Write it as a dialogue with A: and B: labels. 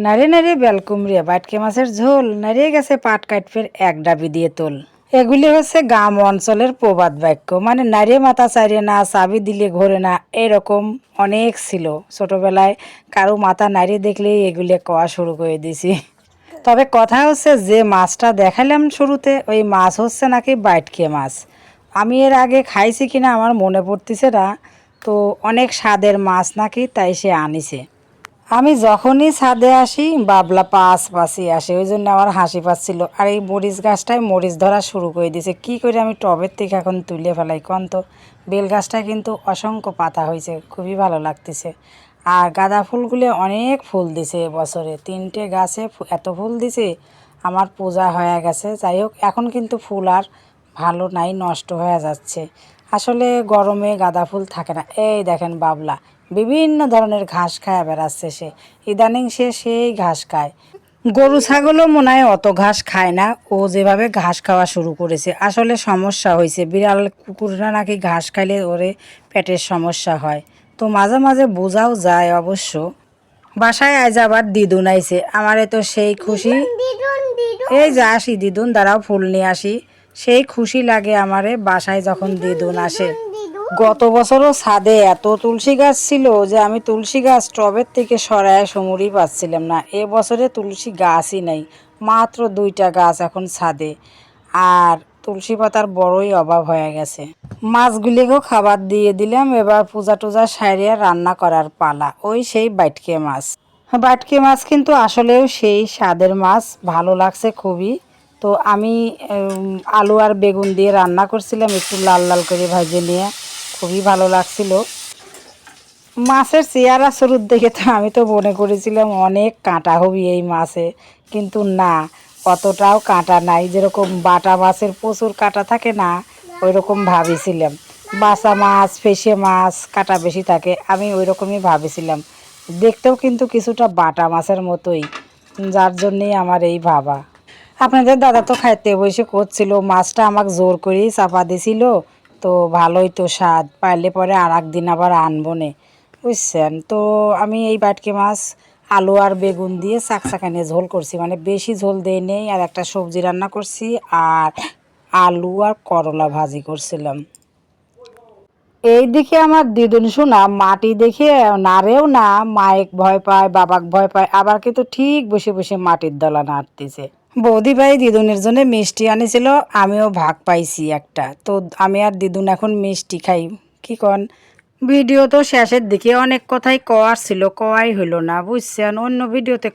A: নাড়িয়ে নাড়িয়ে বেলকুমড়িয়া বাটকে মাছের ঝোল, নাড়িয়ে গেছে পাট কাটফের এক ডাবি দিয়ে তোল। এগুলি হচ্ছে গ্রাম অঞ্চলের প্রবাদ বাক্য, মানে নাড়িয়ে মাথা চারিয়ে না, চাবি দিলে ঘোরে না, এরকম অনেক ছিল। ছোটবেলায় কারো মাথা নাড়িয়ে দেখলেই এগুলি কওয়া শুরু করে দিছি। তবে কথা হচ্ছে, যে মাছটা দেখালাম শুরুতে, ওই মাছ হচ্ছে নাকি বাইটকে মাছ। আমি এর আগে খাইছি কিনা আমার মনে পড়তেছে না, তো অনেক স্বাদের মাছ নাকি, তাই সে আনিছে। আমি যখনই ছাদে আসি বাবলা পাশে আসে, ওই জন্য আমার হাসি পাচ্ছিল। আর এই মরিচ গাছটায় মরিচ ধরা শুরু করে দিয়েছে, কী করে আমি টবের থেকে এখন তুলে ফেলাই কন তো। বেল গাছটায় কিন্তু অসংখ্য পাতা হয়েছে, খুবই ভালো লাগতেছে। আর গাঁদা ফুলগুলো অনেক ফুল দিছে এবছরে, 3টে গাছে এত ফুল দিছে, আমার পূজা হয়ে গেছে। যাই হোক, এখন কিন্তু ফুল আর ভালো নাই, নষ্ট হয়ে যাচ্ছে। আসলে গরমে গাঁদা ফুল থাকে না। এই দেখেন বাবলা বিভিন্ন ধরনের ঘাস খায় বেড়াচ্ছে সে, ইদানিং সে সেই ঘাস খায়। গরু ছাগলও মনে হয় অত ঘাস খায় না, ও যেভাবে ঘাস খাওয়া শুরু করেছে। আসলে সমস্যা হয়েছে, বিড়াল কুকুররা নাকি ঘাস খাইলে ওরে পেটের সমস্যা হয়। তো মাঝে মাঝে বোঝাও যায় অবশ্য। বাসায় আজ আবার দিদুন আইছে, আমারে তো সেই খুশি। এই যে আসি দিদুন, দাঁড়াও ফুল নিয়ে আসি। সেই খুশি লাগে আমারে বাসায় যখন দিদুন আসে। গত বছরও ছাদে এত তুলসী গাছ ছিল যে আমি তুলসী গাছ টবের থেকে সরায় সমুরই পাচ্ছিলাম না। এবছরে তুলসী গাছই নাই, মাত্র 2টা গাছ এখন ছাদে। আর তুলসী পাতার বড়ই অভাব হয়ে গেছে। মাছগুলিকেও খাবার দিয়ে দিলাম, এবার পূজা টুজা সারিয়া রান্না করার পালা। ওই সেই বাইটকে মাছ। বাটকি মাছ কিন্তু আসলেও সেই স্বাদের মাছ, ভালো লাগছে খুবই। তো আমি আলু আর বেগুন দিয়ে রান্না করছিলাম, একটু লাল লাল করে ভেজে নিয়ে, খুবই ভালো লাগছিল। মাছের চেহারা শুরুর দেখে তো আমি তো মনে করেছিলাম অনেক কাঁটা হবি এই মাছে, কিন্তু না, অতটাও কাঁটা নাই। যেরকম বাটা মাছের প্রচুর কাঁটা থাকে না, ওই রকম ভাবিছিলাম। বাসা মাছ ফেসে মাছ কাঁটা বেশি থাকে, আমি ওই রকমই ভাবিছিলাম। দেখতেও কিন্তু কিছুটা বাটা মাছের মতোই, যার জন্যেই আমার এই ভাবা। আপনাদের দাদা তো খাইতে বসে করছিল, মাছটা আমাকে জোর করেই চাপা দিছিল। তো ভালোই তো স্বাদ, পারলে পরে আর একদিন আবার আনবো নে, বুঝছেন। তো আমি এই বাটকি মাছ আলু আর বেগুন দিয়ে চাকচাকানিয়ে ঝোল করছি, মানে বেশি ঝোল দেই নেই। আর একটা সবজি রান্না করছি, আর আলু আর করলা ভাজি করছিলাম। এই দিকে আমার দিদুন শোনা মাটি দেখে নাড়েও না, মায়েক ভয় পায়, বাবাক ভয় পায়, আবার কিন্তু ঠিক বসে বসে মাটির দলা নাড়তেছে। বৌদি ভাই দিদুনের জন্য মিষ্টি আনিছিল, আমিও ভাগ পাইছি একটা। তো আমি আর দিদুন এখন মিষ্টি খাই। কি কন? ভিডিও তো শেষের দিকে অনেক কথাই কওয়ার ছিল, কওয়াই হইলো না, বুঝছেন। অন্য ভিডিওতে